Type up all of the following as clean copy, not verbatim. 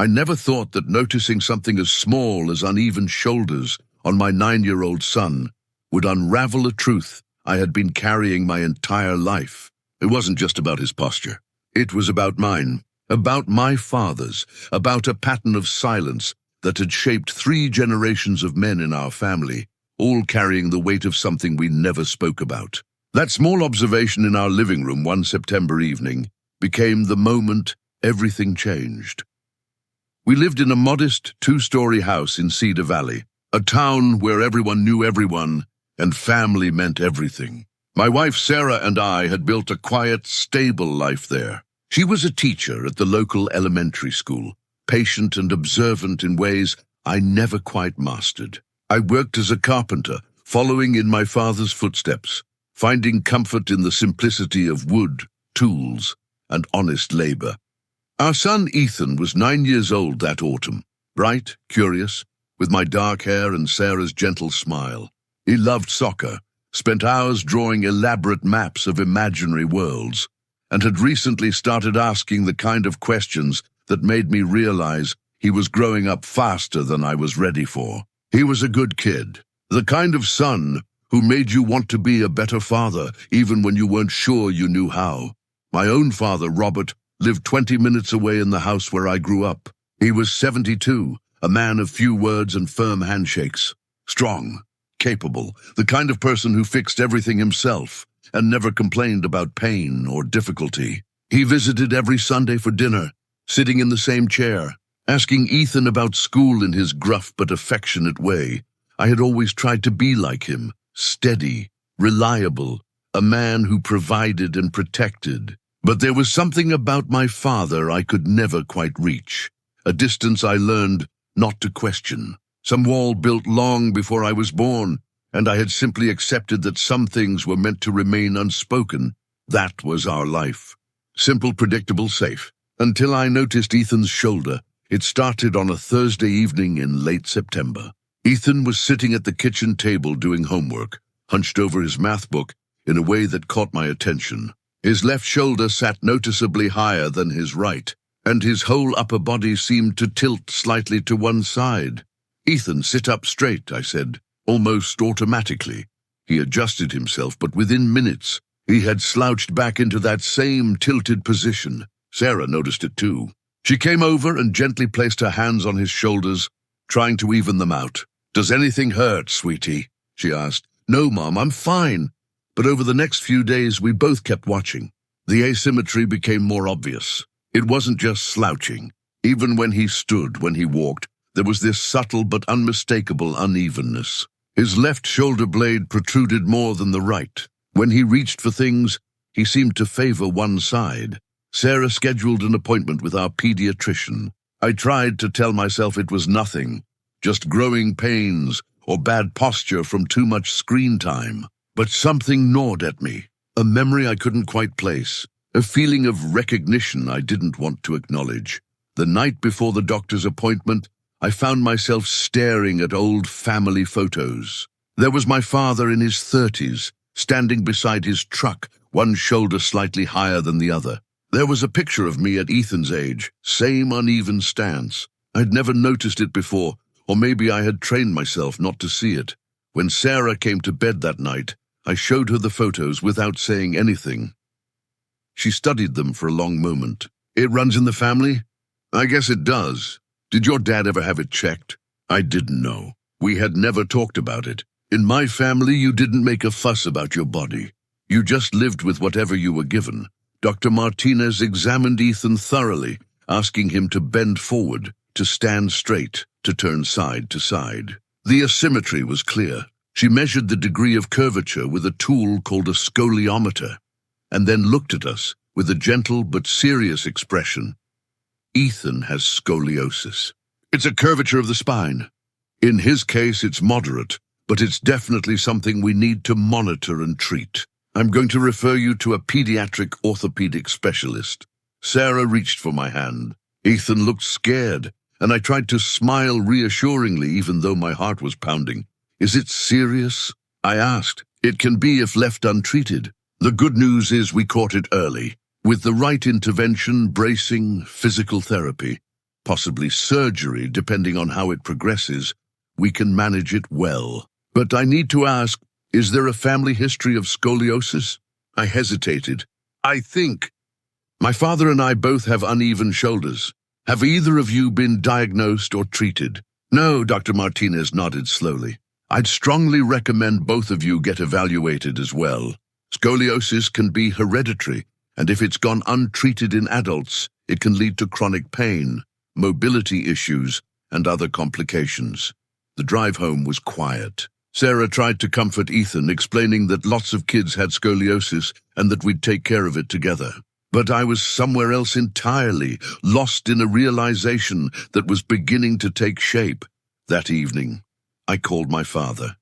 I never thought that noticing something as small as uneven shoulders on my 9-year-old son would unravel a truth I had been carrying my entire life. It wasn't just about his posture. It was about mine, about my father's, about a pattern of silence that had shaped 3 generations of men in our family, all carrying the weight of something we never spoke about. That small observation in our living room one September evening became the moment everything changed. We lived in a modest 2-story house in Cedar Valley, a town where everyone knew everyone and family meant everything. My wife Sarah and I had built a quiet, stable life there. She was a teacher at the local elementary school, patient and observant in ways I never quite mastered. I worked as a carpenter, following in my father's footsteps, finding comfort in the simplicity of wood, tools, and honest labor. Our son Ethan was 9 years old that autumn, bright, curious, with my dark hair and Sarah's gentle smile. He loved soccer, spent hours drawing elaborate maps of imaginary worlds, and had recently started asking the kind of questions that made me realize he was growing up faster than I was ready for. He was a good kid, the kind of son who made you want to be a better father even when you weren't sure you knew how. My own father, Robert, lived 20 minutes away in the house where I grew up. He was 72, a man of few words and firm handshakes, strong, capable, the kind of person who fixed everything himself and never complained about pain or difficulty. He visited every Sunday for dinner, sitting in the same chair, asking Ethan about school in his gruff but affectionate way. I had always tried to be like him, steady, reliable, a man who provided and protected. But there was something about my father I could never quite reach, a distance I learned not to question. Some wall built long before I was born, and I had simply accepted that some things were meant to remain unspoken. That was our life. Simple, predictable, safe. Until I noticed Ethan's shoulder. It started on a Thursday evening in late September. Ethan was sitting at the kitchen table doing homework, hunched over his math book in a way that caught my attention. His left shoulder sat noticeably higher than his right, and his whole upper body seemed to tilt slightly to one side. "Ethan, sit up straight," I said, almost automatically. He adjusted himself, but within minutes, he had slouched back into that same tilted position. Sarah noticed it too. She came over and gently placed her hands on his shoulders, trying to even them out. "Does anything hurt, sweetie?" she asked. "No, Mom, I'm fine." But over the next few days, we both kept watching. The asymmetry became more obvious. It wasn't just slouching. Even when he stood, when he walked, there was this subtle but unmistakable unevenness. His left shoulder blade protruded more than the right. When he reached for things, he seemed to favor one side. Sarah scheduled an appointment with our pediatrician. I tried to tell myself it was nothing, just growing pains or bad posture from too much screen time. But something gnawed at me, a memory I couldn't quite place, a feeling of recognition I didn't want to acknowledge. The night before the doctor's appointment, I found myself staring at old family photos. There was my father in his 30s, standing beside his truck, one shoulder slightly higher than the other. There was a picture of me at Ethan's age, same uneven stance. I'd never noticed it before, or maybe I had trained myself not to see it. When Sarah came to bed that night, I showed her the photos without saying anything. She studied them for a long moment. "It runs in the family?" "I guess it does. Did your dad ever have it checked?" I didn't know. We had never talked about it. In my family, you didn't make a fuss about your body. You just lived with whatever you were given. Dr. Martinez examined Ethan thoroughly, asking him to bend forward, to stand straight, to turn side to side. The asymmetry was clear. She measured the degree of curvature with a tool called a scoliometer, and then looked at us with a gentle but serious expression. "Ethan has scoliosis. It's a curvature of the spine. In his case, it's moderate, but it's definitely something we need to monitor and treat. I'm going to refer you to a pediatric orthopedic specialist." Sarah reached for my hand. Ethan looked scared, and I tried to smile reassuringly even though my heart was pounding. "Is it serious?" I asked. "It can be if left untreated. The good news is we caught it early. With the right intervention, bracing, physical therapy, possibly surgery, depending on how it progresses, we can manage it well. But I need to ask, is there a family history of scoliosis? I hesitated. I think. My father and I both have uneven shoulders. Have either of you been diagnosed or treated? No, Dr. Martinez nodded slowly. I'd strongly recommend both of you get evaluated as well. Scoliosis can be hereditary, and if it's gone untreated in adults, it can lead to chronic pain, mobility issues, and other complications. The drive home was quiet. Sarah tried to comfort Ethan, explaining that lots of kids had scoliosis and that we'd take care of it together. But I was somewhere else entirely, lost in a realization that was beginning to take shape. That evening, I called my father.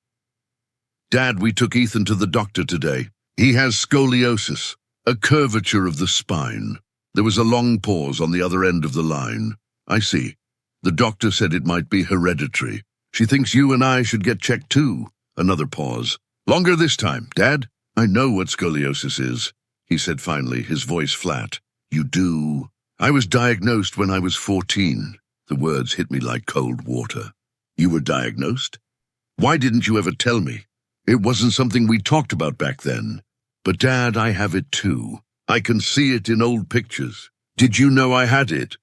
Dad, we took Ethan to the doctor today. He has scoliosis, a curvature of the spine. There was a long pause on the other end of the line. I see. The doctor said it might be hereditary. She thinks you and I should get checked too. Another pause. Longer this time, Dad. I know what scoliosis is, he said finally, his voice flat. You do? I was diagnosed when I was 14. The words hit me like cold water. You were diagnosed? Why didn't you ever tell me? It wasn't something we talked about back then. But Dad, I have it too. I can see it in old pictures. Did you know I had it?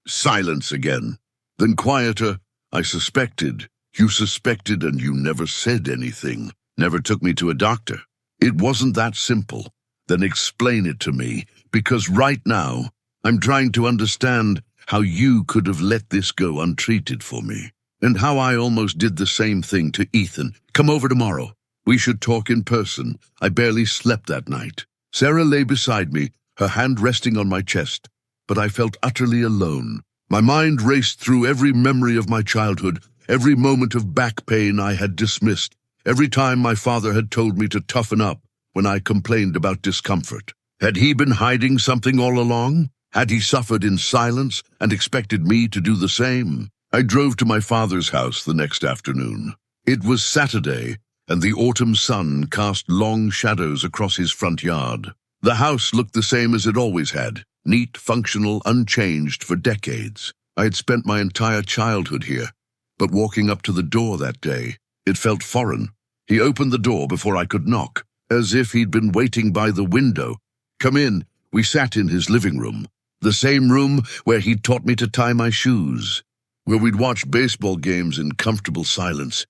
Silence again. Then quieter. I suspected. You suspected and you never said anything. Never took me to a doctor. It wasn't that simple. Then explain it to me, because right now, I'm trying to understand how you could have let this go untreated for me, and how I almost did the same thing to Ethan. Come over tomorrow. We should talk in person. I barely slept that night. Sarah lay beside me, her hand resting on my chest, but I felt utterly alone. My mind raced through every memory of my childhood, every moment of back pain I had dismissed, every time my father had told me to toughen up when I complained about discomfort. Had he been hiding something all along? Had he suffered in silence and expected me to do the same? I drove to my father's house the next afternoon. It was Saturday, and the autumn sun cast long shadows across his front yard. The house looked the same as it always had, neat, functional, unchanged for decades. I had spent my entire childhood here, but walking up to the door that day, it felt foreign. He opened the door before I could knock, as if he'd been waiting by the window. Come in. We sat in his living room, the same room where he'd taught me to tie my shoes, where we'd watched baseball games in comfortable silence,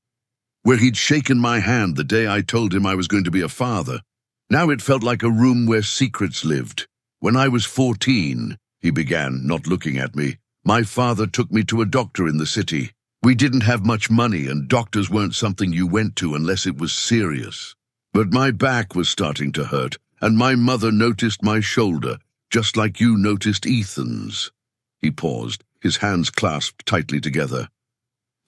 where he'd shaken my hand the day I told him I was going to be a father. Now it felt like a room where secrets lived. When I was 14, he began, not looking at me, my father took me to a doctor in the city. We didn't have much money, and doctors weren't something you went to unless it was serious. But my back was starting to hurt, and my mother noticed my shoulder, just like you noticed Ethan's. He paused, his hands clasped tightly together.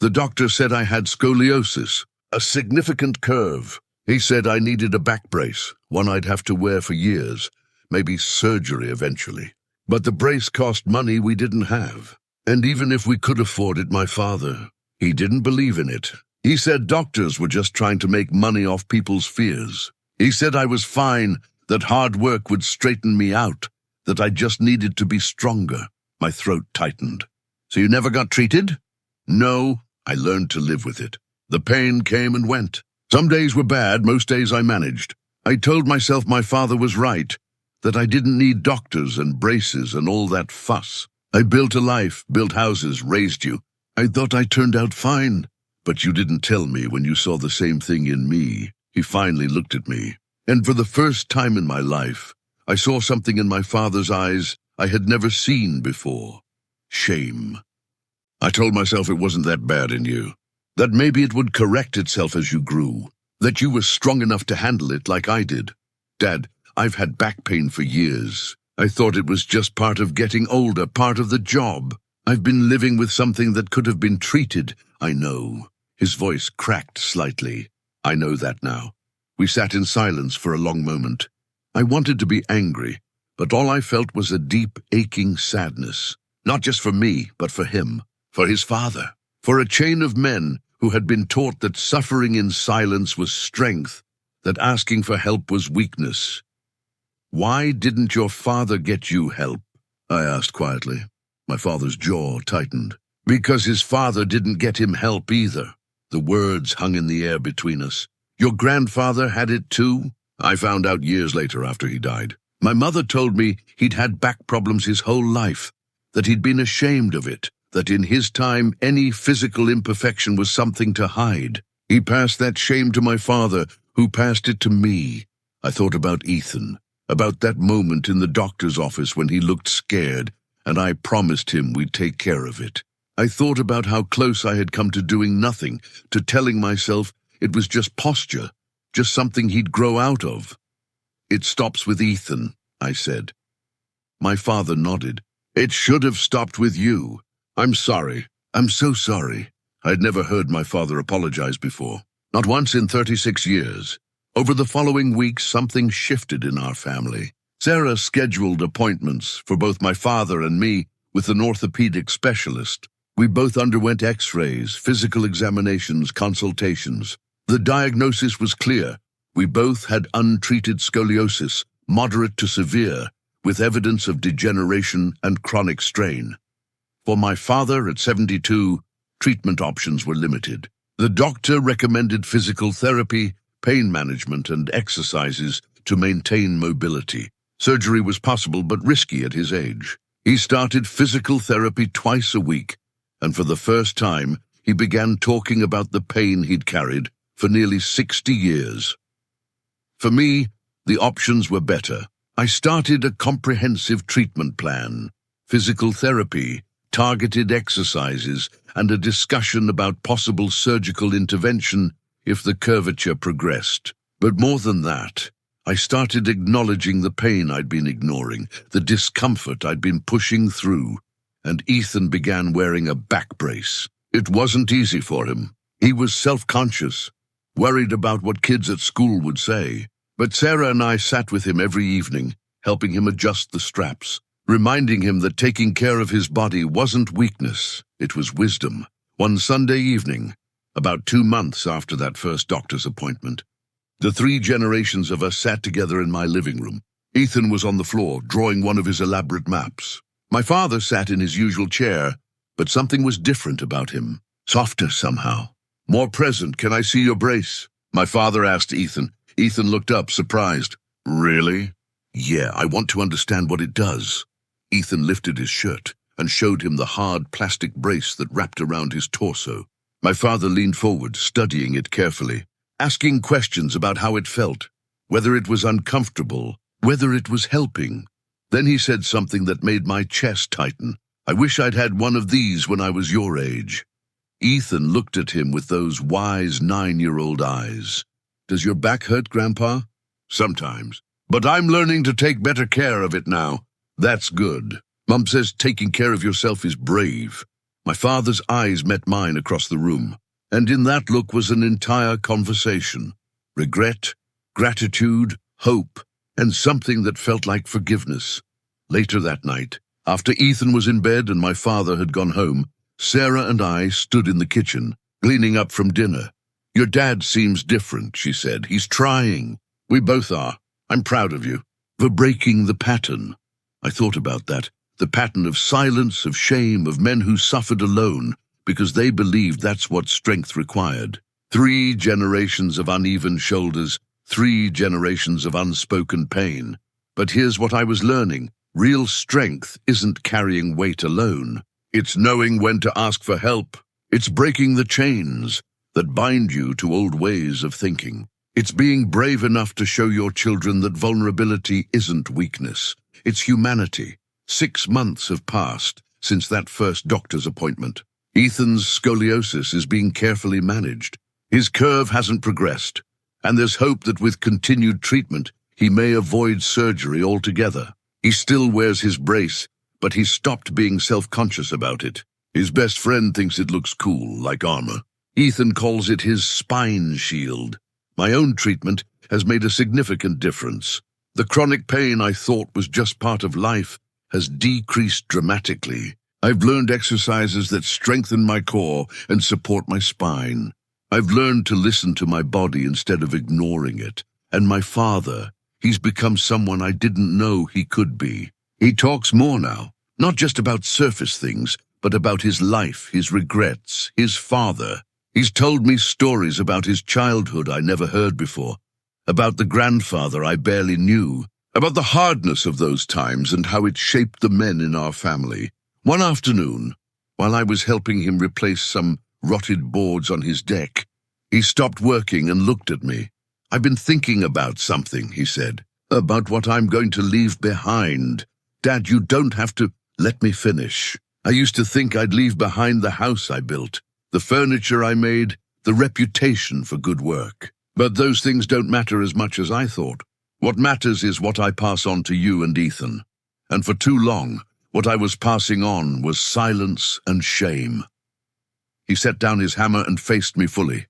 The doctor said I had scoliosis, a significant curve. He said I needed a back brace, one I'd have to wear for years, maybe surgery eventually. But the brace cost money we didn't have. And even if we could afford it, my father, he didn't believe in it. He said doctors were just trying to make money off people's fears. He said I was fine, that hard work would straighten me out, that I just needed to be stronger. My throat tightened. So you never got treated? No, I learned to live with it. The pain came and went. Some days were bad, most days I managed. I told myself my father was right, that I didn't need doctors and braces and all that fuss. I built a life, built houses, raised you. I thought I turned out fine, but you didn't tell me when you saw the same thing in me. He finally looked at me, and for the first time in my life, I saw something in my father's eyes I had never seen before. Shame. I told myself it wasn't that bad in you, that maybe it would correct itself as you grew, that you were strong enough to handle it like I did. Dad, I've had back pain for years. I thought it was just part of getting older, part of the job. I've been living with something that could have been treated. I know. His voice cracked slightly. I know that now. We sat in silence for a long moment. I wanted to be angry, but all I felt was a deep, aching sadness. Not just for me, but for him, for his father, for a chain of men who had been taught that suffering in silence was strength, that asking for help was weakness. Why didn't your father get you help? I asked quietly. My father's jaw tightened. Because his father didn't get him help either. The words hung in the air between us. Your grandfather had it too? I found out years later after he died. My mother told me he'd had back problems his whole life, that he'd been ashamed of it, that in his time any physical imperfection was something to hide. He passed that shame to my father, who passed it to me. I thought about Ethan, about that moment in the doctor's office when he looked scared, and I promised him we'd take care of it. I thought about how close I had come to doing nothing, to telling myself it was just posture, just something he'd grow out of. It stops with Ethan, I said. My father nodded. It should have stopped with you. I'm sorry. I'm so sorry. I'd never heard my father apologize before. Not once in 36 years. Over the following weeks, something shifted in our family. Sarah scheduled appointments for both my father and me with an orthopedic specialist. We both underwent x-rays, physical examinations, consultations. The diagnosis was clear. We both had untreated scoliosis, moderate to severe, with evidence of degeneration and chronic strain. For my father, at 72, treatment options were limited. The doctor recommended physical therapy, pain management, and exercises to maintain mobility. Surgery was possible but risky at his age. He started physical therapy twice a week, and for the first time, he began talking about the pain he'd carried for nearly 60 years. For me, the options were better. I started a comprehensive treatment plan, physical therapy, targeted exercises, and a discussion about possible surgical intervention if the curvature progressed. But more than that, I started acknowledging the pain I'd been ignoring, the discomfort I'd been pushing through, and Ethan began wearing a back brace. It wasn't easy for him. He was self-conscious, worried about what kids at school would say. But Sarah and I sat with him every evening, helping him adjust the straps, reminding him that taking care of his body wasn't weakness, it was wisdom. One Sunday evening, about 2 months after that first doctor's appointment, the 3 generations of us sat together in my living room. Ethan was on the floor, drawing one of his elaborate maps. My father sat in his usual chair, but something was different about him, softer somehow. More present. Can I see your brace? My father asked Ethan. Ethan looked up, surprised. Really? Yeah, I want to understand what it does. Ethan lifted his shirt and showed him the hard plastic brace that wrapped around his torso. My father leaned forward, studying it carefully, asking questions about how it felt, whether it was uncomfortable, whether it was helping. Then he said something that made my chest tighten. I wish I'd had one of these when I was your age. Ethan looked at him with those wise 9-year-old eyes. Does your back hurt, Grandpa? Sometimes. But I'm learning to take better care of it now. That's good. Mom says taking care of yourself is brave. My father's eyes met mine across the room, and in that look was an entire conversation. Regret, gratitude, hope, and something that felt like forgiveness. Later that night, after Ethan was in bed and my father had gone home, Sarah and I stood in the kitchen, cleaning up from dinner. Your dad seems different, she said. He's trying. We both are. I'm proud of you. For breaking the pattern. I thought about that. The pattern of silence, of shame, of men who suffered alone because they believed that's what strength required. 3 generations of uneven shoulders, 3 generations of unspoken pain. But here's what I was learning. Real strength isn't carrying weight alone. It's knowing when to ask for help. It's breaking the chains that bind you to old ways of thinking. It's being brave enough to show your children that vulnerability isn't weakness. It's humanity. 6 months have passed since that first doctor's appointment. Ethan's scoliosis is being carefully managed. His curve hasn't progressed, and there's hope that with continued treatment, he may avoid surgery altogether. He still wears his brace, but he's stopped being self-conscious about it. His best friend thinks it looks cool, like armor. Ethan calls it his spine shield. My own treatment has made a significant difference. The chronic pain I thought was just part of life has decreased dramatically. I've learned exercises that strengthen my core and support my spine. I've learned to listen to my body instead of ignoring it. And my father, he's become someone I didn't know he could be. He talks more now, Not just about surface things, but about his life, his regrets, his father. He's told me stories about his childhood I never heard before, about the grandfather I barely knew, about the hardness of those times and how it shaped the men in our family. One afternoon, while I was helping him replace some rotted boards on his deck, he stopped working and looked at me. "I've been thinking about something," he said, "about what I'm going to leave behind. Dad, you don't have to let me finish. I used to think I'd leave behind the house I built, the furniture I made, the reputation for good work. But those things don't matter as much as I thought. What matters is what I pass on to you and Ethan. And for too long, what I was passing on was silence and shame." He set down his hammer and faced me fully.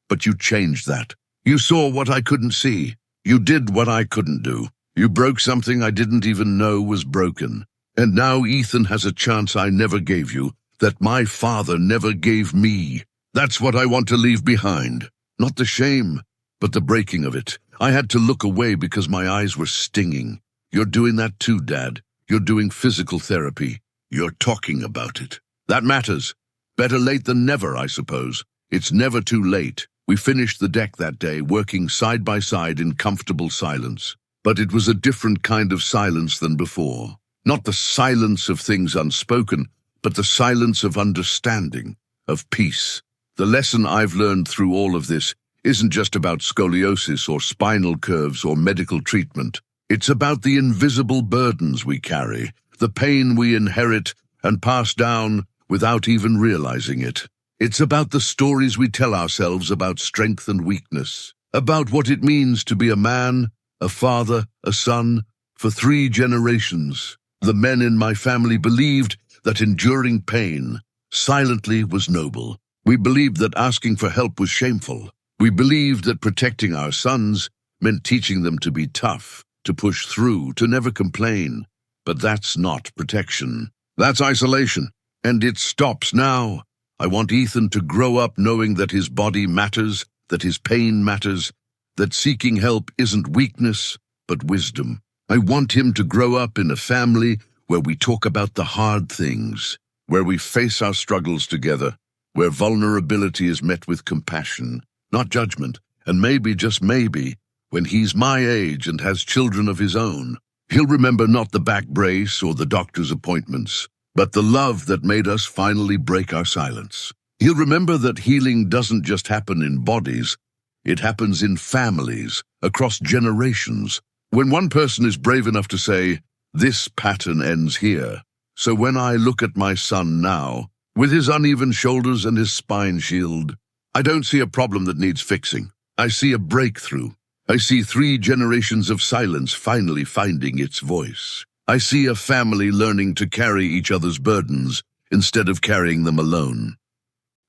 "But you changed that. You saw what I couldn't see. You did what I couldn't do. You broke something I didn't even know was broken. And now Ethan has a chance I never gave you, that my father never gave me. That's what I want to leave behind. Not the shame, but the breaking of it. I had to look away because my eyes were stinging. You're doing that too, Dad. You're doing physical therapy. You're talking about it. That matters. Better late than never, I suppose. It's never too late." We finished the deck that day, working side by side in comfortable silence. But it was a different kind of silence than before. Not the silence of things unspoken, but the silence of understanding, of peace. The lesson I've learned through all of this isn't just about scoliosis or spinal curves or medical treatment. It's about the invisible burdens we carry, the pain we inherit and pass down without even realizing it. It's about the stories we tell ourselves about strength and weakness, about what it means to be a man, a father, a son, for 3 generations. The men in my family believed that enduring pain silently was noble. We believed that asking for help was shameful. We believed that protecting our sons meant teaching them to be tough, to push through, to never complain. But that's not protection. That's isolation. And it stops now. I want Ethan to grow up knowing that his body matters, that his pain matters, that seeking help isn't weakness, but wisdom. I want him to grow up in a family where we talk about the hard things, where we face our struggles together, where vulnerability is met with compassion, not judgment, and maybe, just maybe, when he's my age and has children of his own, he'll remember not the back brace or the doctor's appointments, but the love that made us finally break our silence. He'll remember that healing doesn't just happen in bodies, it happens in families, across generations. When one person is brave enough to say, "This pattern ends here." So when I look at my son now, with his uneven shoulders and his spine shield, I don't see a problem that needs fixing. I see a breakthrough. I see 3 generations of silence finally finding its voice. I see a family learning to carry each other's burdens instead of carrying them alone.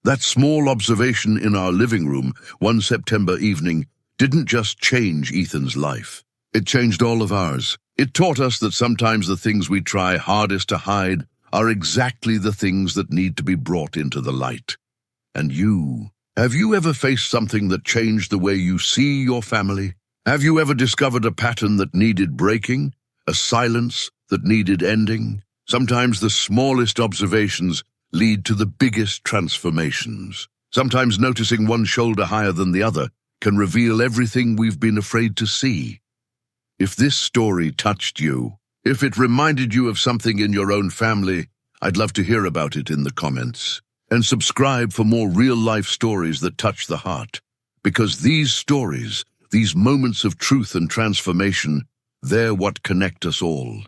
That small observation in our living room one September evening didn't just change Ethan's life. It changed all of ours. It taught us that sometimes the things we try hardest to hide are exactly the things that need to be brought into the light. And have you ever faced something that changed the way you see your family? Have you ever discovered a pattern that needed breaking? A silence that needed ending? Sometimes the smallest observations lead to the biggest transformations. Sometimes noticing one shoulder higher than the other can reveal everything we've been afraid to see. If this story touched you, if it reminded you of something in your own family, I'd love to hear about it in the comments. And subscribe for more real-life stories that touch the heart. Because these stories, these moments of truth and transformation, they're what connect us all.